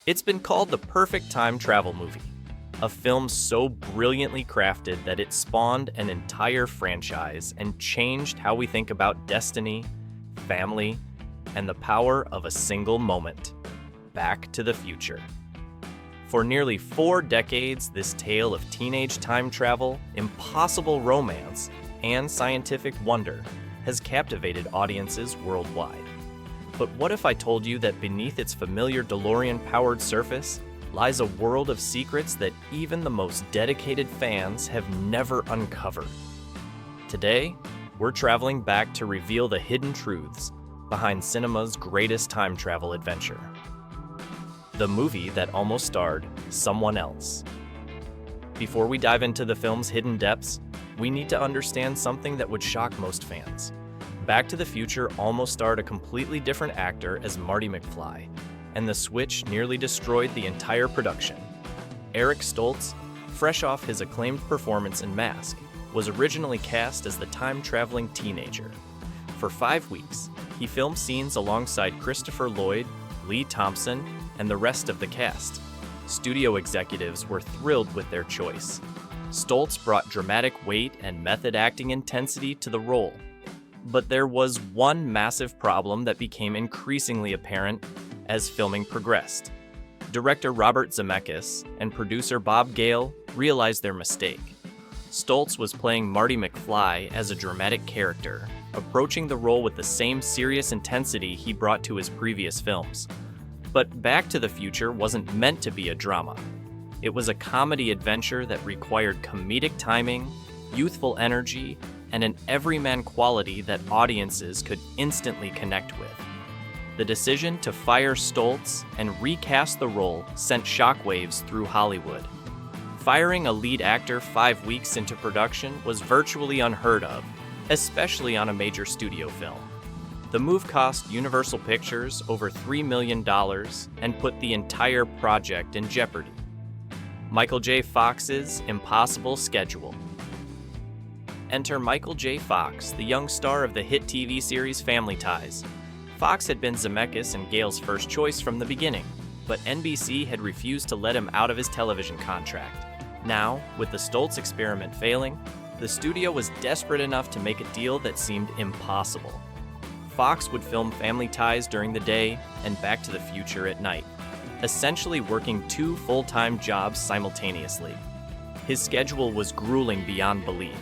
It's been called the perfect time travel movie, a film so brilliantly crafted that it spawned an entire franchise and changed how we think about destiny, family, and the power of a single moment. Back to the Future. For nearly 4 decades, this tale of teenage time travel, impossible romance, and scientific wonder has captivated audiences worldwide. But what if I told you that beneath its familiar DeLorean-powered surface lies a world of secrets that even the most dedicated fans have never uncovered? Today, we're traveling back to reveal the hidden truths behind cinema's greatest time travel adventure. The movie that almost starred someone else. Before we dive into the film's hidden depths, we need to understand something that would shock most fans. Back to the Future almost starred a completely different actor as Marty McFly, and the switch nearly destroyed the entire production. Eric Stoultz, fresh off his acclaimed performance in Mask, was originally cast as the time-traveling teenager. For 5 weeks, he filmed scenes alongside Christopher Lloyd, Lee Thompson, and the rest of the cast. Studio executives were thrilled with their choice. Stoultz brought dramatic weight and method acting intensity to the role. But there was one massive problem that became increasingly apparent as filming progressed. Director Robert Zemeckis and producer Bob Gale realized their mistake. Stoultz was playing Marty McFly as a dramatic character, approaching the role with the same serious intensity he brought to his previous films. But Back to the Future wasn't meant to be a drama. It was a comedy adventure that required comedic timing, youthful energy, and an everyman quality that audiences could instantly connect with. The decision to fire Stoultz and recast the role sent shockwaves through Hollywood. Firing a lead actor 5 weeks into production was virtually unheard of, especially on a major studio film. The move cost Universal Pictures over $3 million and put the entire project in jeopardy. Michael J. Fox's impossible schedule. Enter Michael J. Fox, the young star of the hit TV series Family Ties. Fox had been Zemeckis and Gale's first choice from the beginning, but NBC had refused to let him out of his television contract. Now, with the Stoultz experiment failing, the studio was desperate enough to make a deal that seemed impossible. Fox would film Family Ties during the day and Back to the Future at night, essentially working 2 full-time jobs simultaneously. His schedule was grueling beyond belief.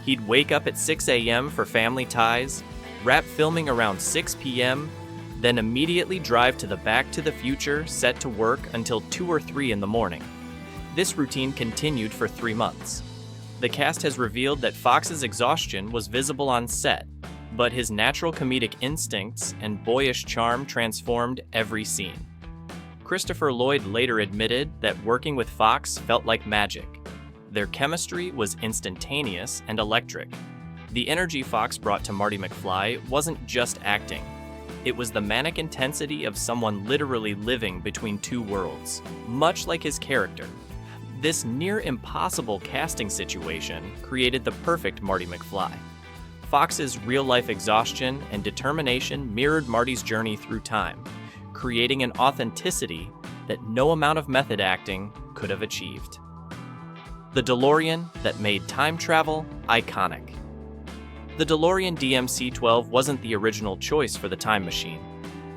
He'd wake up at 6 a.m. for Family Ties, wrap filming around 6 p.m., then immediately drive to the Back to the Future set to work until 2 or 3 in the morning. This routine continued for 3 months. The cast has revealed that Fox's exhaustion was visible on set, but his natural comedic instincts and boyish charm transformed every scene. Christopher Lloyd later admitted that working with Fox felt like magic. Their chemistry was instantaneous and electric. The energy Fox brought to Marty McFly wasn't just acting. It was the manic intensity of someone literally living between 2 worlds, much like his character. This near-impossible casting situation created the perfect Marty McFly. Fox's real-life exhaustion and determination mirrored Marty's journey through time, creating an authenticity that no amount of method acting could have achieved. The DeLorean that made time travel iconic. The DeLorean DMC-12 wasn't the original choice for the time machine,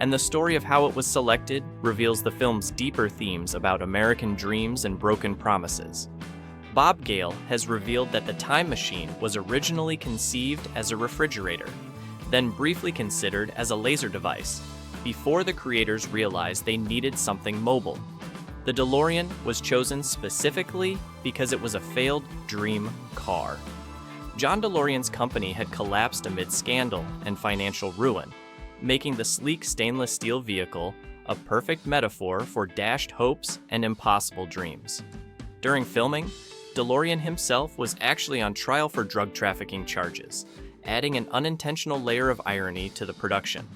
and the story of how it was selected reveals the film's deeper themes about American dreams and broken promises. Bob Gale has revealed that the time machine was originally conceived as a refrigerator, then briefly considered as a laser device, before the creators realized they needed something mobile. The DeLorean was chosen specifically because it was a failed dream car. John DeLorean's company had collapsed amid scandal and financial ruin, making the sleek stainless steel vehicle a perfect metaphor for dashed hopes and impossible dreams. During filming, DeLorean himself was actually on trial for drug trafficking charges, adding an unintentional layer of irony to the production.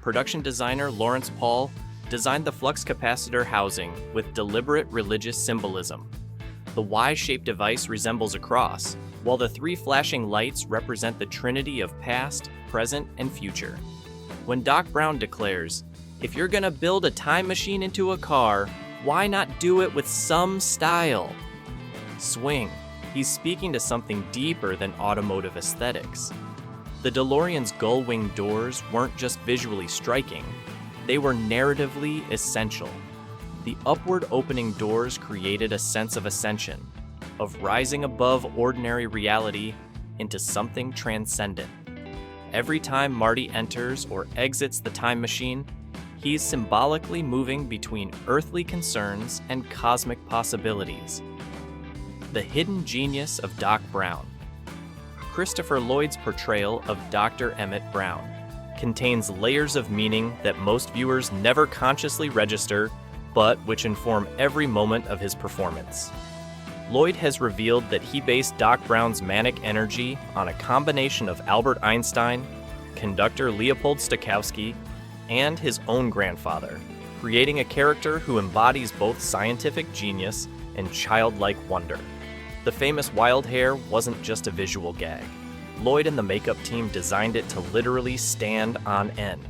Production designer Lawrence Paul designed the flux capacitor housing with deliberate religious symbolism. The Y-shaped device resembles a cross, while the 3 flashing lights represent the trinity of past, present, and future. When Doc Brown declares, If you're gonna build a time machine into a car, why not do it with some style? Swing. He's speaking to something deeper than automotive aesthetics. The DeLorean's gull-wing doors weren't just visually striking, they were narratively essential. The upward opening doors created a sense of ascension, of rising above ordinary reality into something transcendent. Every time Marty enters or exits the time machine, he's symbolically moving between earthly concerns and cosmic possibilities. The hidden genius of Doc Brown. Christopher Lloyd's portrayal of Dr. Emmett Brown contains layers of meaning that most viewers never consciously register, but which inform every moment of his performance. Lloyd has revealed that he based Doc Brown's manic energy on a combination of Albert Einstein, conductor Leopold Stokowski, and his own grandfather, creating a character who embodies both scientific genius and childlike wonder. The famous wild hair wasn't just a visual gag. Lloyd and the makeup team designed it to literally stand on end,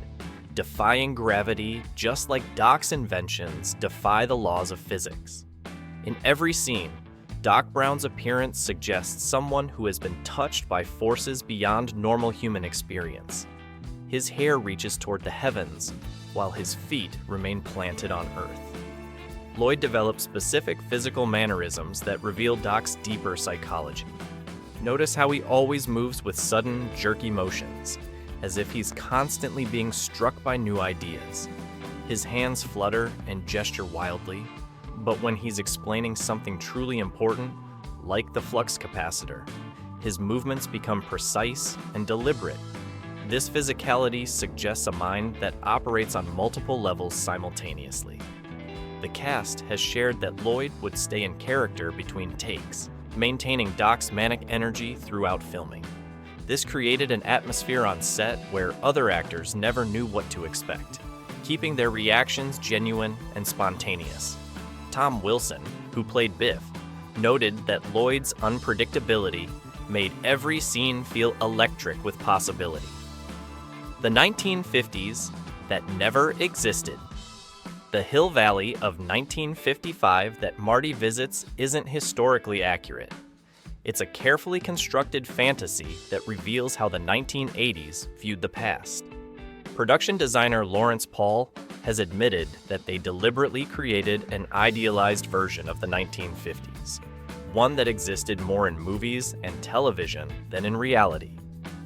defying gravity just like Doc's inventions defy the laws of physics. In every scene, Doc Brown's appearance suggests someone who has been touched by forces beyond normal human experience. His hair reaches toward the heavens, while his feet remain planted on Earth. Lloyd developed specific physical mannerisms that reveal Doc's deeper psychology. Notice how he always moves with sudden, jerky motions, as if he's constantly being struck by new ideas. His hands flutter and gesture wildly, but when he's explaining something truly important, like the flux capacitor, his movements become precise and deliberate. This physicality suggests a mind that operates on multiple levels simultaneously. The cast has shared that Lloyd would stay in character between takes, maintaining Doc's manic energy throughout filming. This created an atmosphere on set where other actors never knew what to expect, keeping their reactions genuine and spontaneous. Tom Wilson, who played Biff, noted that Lloyd's unpredictability made every scene feel electric with possibility. The 1950s that never existed. The Hill Valley of 1955 that Marty visits isn't historically accurate. It's a carefully constructed fantasy that reveals how the 1980s viewed the past. Production designer Lawrence Paul has admitted that they deliberately created an idealized version of the 1950s, one that existed more in movies and television than in reality.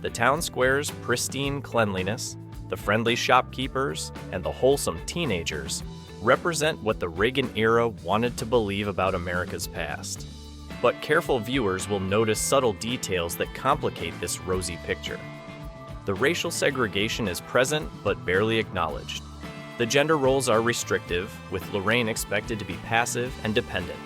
The town square's pristine cleanliness, the friendly shopkeepers, and the wholesome teenagers represent what the Reagan era wanted to believe about America's past. But careful viewers will notice subtle details that complicate this rosy picture. The racial segregation is present but barely acknowledged. The gender roles are restrictive, with Lorraine expected to be passive and dependent.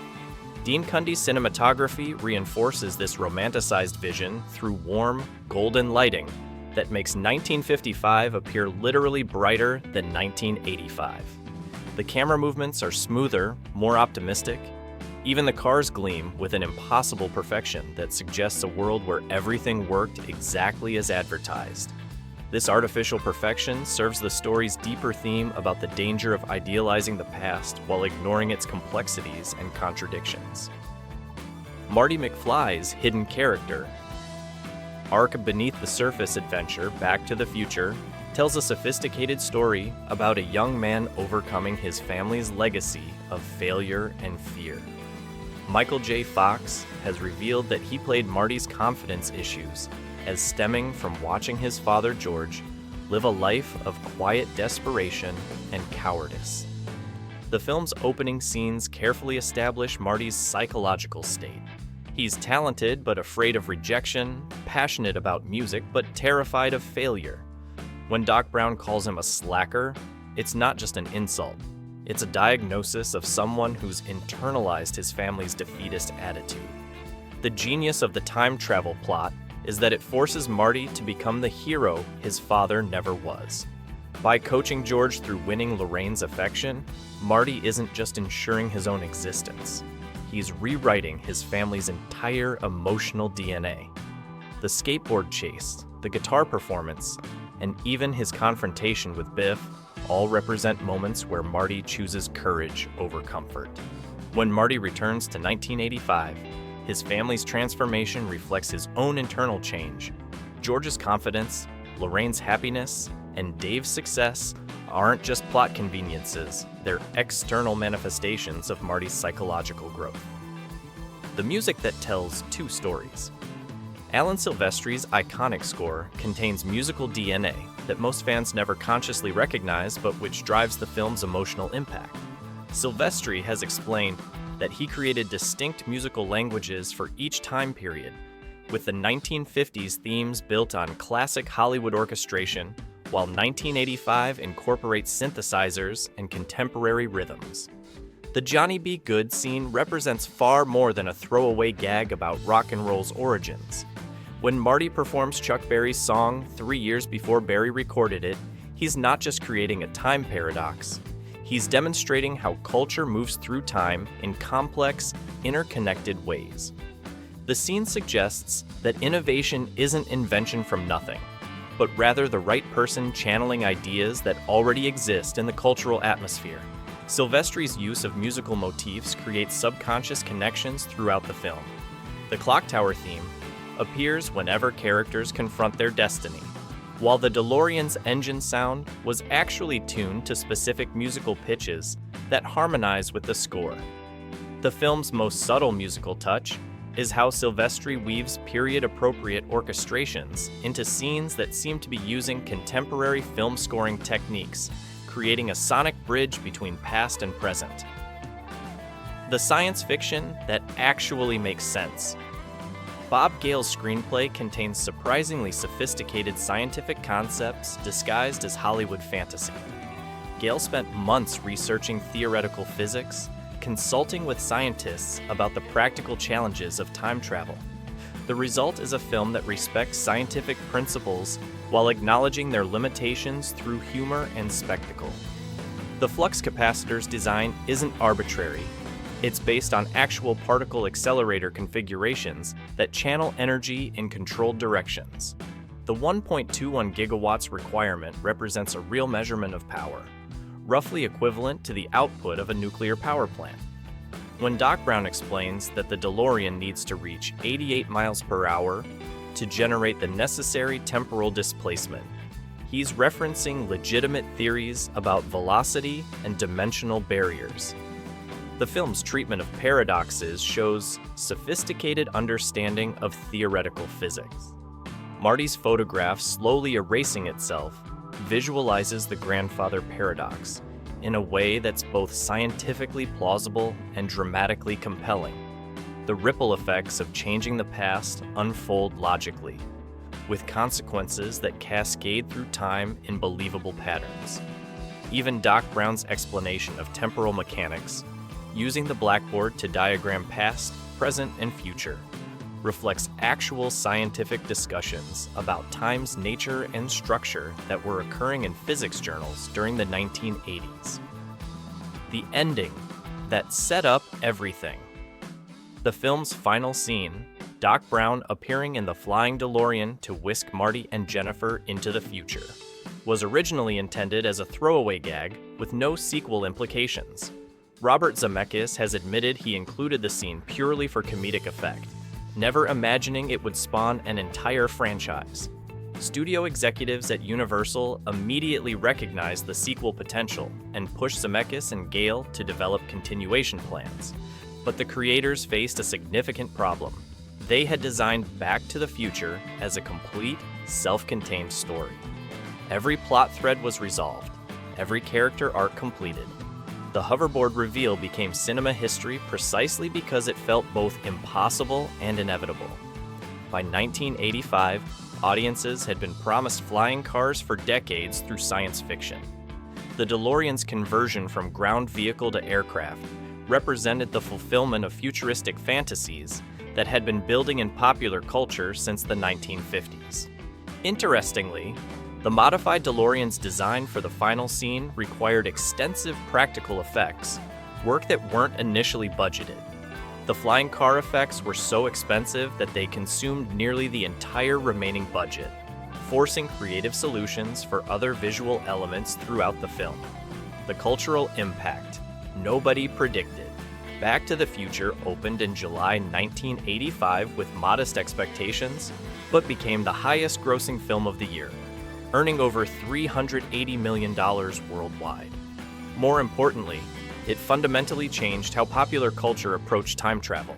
Dean Cundy's cinematography reinforces this romanticized vision through warm, golden lighting that makes 1955 appear literally brighter than 1985. The camera movements are smoother, more optimistic. Even the cars gleam with an impossible perfection that suggests a world where everything worked exactly as advertised. This artificial perfection serves the story's deeper theme about the danger of idealizing the past while ignoring its complexities and contradictions. Marty McFly's hidden character. Arc Beneath the Surface adventure Back to the Future tells a sophisticated story about a young man overcoming his family's legacy of failure and fear. Michael J. Fox has revealed that he played Marty's confidence issues as stemming from watching his father George live a life of quiet desperation and cowardice. The film's opening scenes carefully establish Marty's psychological state. He's talented but afraid of rejection, passionate about music but terrified of failure. When Doc Brown calls him a slacker, it's not just an insult. It's a diagnosis of someone who's internalized his family's defeatist attitude. The genius of the time travel plot is that it forces Marty to become the hero his father never was. By coaching George through winning Lorraine's affection, Marty isn't just ensuring his own existence. He's rewriting his family's entire emotional DNA. The skateboard chase, the guitar performance, and even his confrontation with Biff all represent moments where Marty chooses courage over comfort. When Marty returns to 1985, his family's transformation reflects his own internal change. George's confidence, Lorraine's happiness, and Dave's success aren't just plot conveniences, they're external manifestations of Marty's psychological growth. The music that tells two stories. Alan Silvestri's iconic score contains musical DNA that most fans never consciously recognize, but which drives the film's emotional impact. Silvestri has explained that he created distinct musical languages for each time period, with the 1950s themes built on classic Hollywood orchestration, while 1985 incorporates synthesizers and contemporary rhythms. The Johnny B. Good scene represents far more than a throwaway gag about rock and roll's origins. When Marty performs Chuck Berry's song 3 years before Berry recorded it, he's not just creating a time paradox. He's demonstrating how culture moves through time in complex, interconnected ways. The scene suggests that innovation isn't invention from nothing, but rather the right person channeling ideas that already exist in the cultural atmosphere. Silvestri's use of musical motifs creates subconscious connections throughout the film. The clock tower theme appears whenever characters confront their destiny, while the DeLorean's engine sound was actually tuned to specific musical pitches that harmonize with the score. The film's most subtle musical touch is how Silvestri weaves period-appropriate orchestrations into scenes that seem to be using contemporary film scoring techniques, creating a sonic bridge between past and present. The science fiction that actually makes sense. Bob Gale's screenplay contains surprisingly sophisticated scientific concepts disguised as Hollywood fantasy. Gale spent months researching theoretical physics, consulting with scientists about the practical challenges of time travel. The result is a film that respects scientific principles while acknowledging their limitations through humor and spectacle. The flux capacitor's design isn't arbitrary. It's based on actual particle accelerator configurations that channel energy in controlled directions. The 1.21 gigawatts requirement represents a real measurement of power, roughly equivalent to the output of a nuclear power plant. When Doc Brown explains that the DeLorean needs to reach 88 miles per hour to generate the necessary temporal displacement, he's referencing legitimate theories about velocity and dimensional barriers. The film's treatment of paradoxes shows sophisticated understanding of theoretical physics. Marty's photograph slowly erasing itself visualizes the grandfather paradox in a way that's both scientifically plausible and dramatically compelling. The ripple effects of changing the past unfold logically, with consequences that cascade through time in believable patterns. Even Doc Brown's explanation of temporal mechanics, using the blackboard to diagram past, present, and future, reflects actual scientific discussions about time's nature and structure that were occurring in physics journals during the 1980s. The ending that set up everything. The film's final scene, Doc Brown appearing in the flying DeLorean to whisk Marty and Jennifer into the future, was originally intended as a throwaway gag with no sequel implications. Robert Zemeckis has admitted he included the scene purely for comedic effect, never imagining it would spawn an entire franchise. Studio executives at Universal immediately recognized the sequel potential and pushed Zemeckis and Gale to develop continuation plans. But the creators faced a significant problem. They had designed Back to the Future as a complete, self-contained story. Every plot thread was resolved, every character arc completed. The hoverboard reveal became cinema history precisely because it felt both impossible and inevitable. By 1985, audiences had been promised flying cars for decades through science fiction. The DeLorean's conversion from ground vehicle to aircraft represented the fulfillment of futuristic fantasies that had been building in popular culture since the 1950s. Interestingly, the modified DeLorean's design for the final scene required extensive practical effects, work that weren't initially budgeted. The flying car effects were so expensive that they consumed nearly the entire remaining budget, forcing creative solutions for other visual elements throughout the film. The cultural impact nobody predicted. Back to the Future opened in July 1985 with modest expectations, but became the highest-grossing film of the year, earning over $380 million worldwide. More importantly, it fundamentally changed how popular culture approached time travel,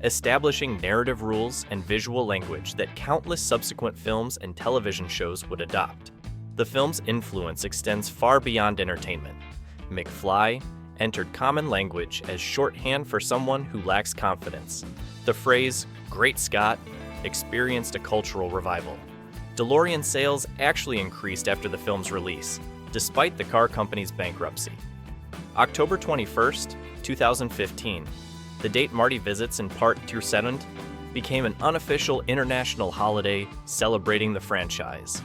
establishing narrative rules and visual language that countless subsequent films and television shows would adopt. The film's influence extends far beyond entertainment. McFly entered common language as shorthand for someone who lacks confidence. The phrase, "Great Scott," experienced a cultural revival. Delorean sales actually increased after the film's release, despite the car company's bankruptcy. October 21st, 2015, the date Marty visits in Parc Toussaint, became an unofficial international holiday celebrating the franchise.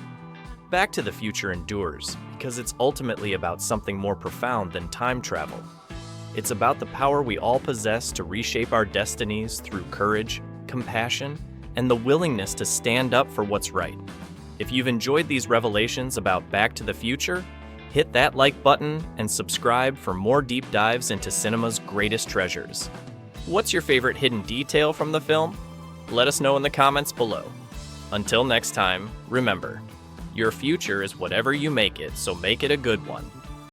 Back to the Future endures because it's ultimately about something more profound than time travel. It's about the power we all possess to reshape our destinies through courage, compassion, and the willingness to stand up for what's right. If you've enjoyed these revelations about Back to the Future, hit that like button and subscribe for more deep dives into cinema's greatest treasures. What's your favorite hidden detail from the film? Let us know in the comments below. Until next time, remember, your future is whatever you make it, so make it a good one.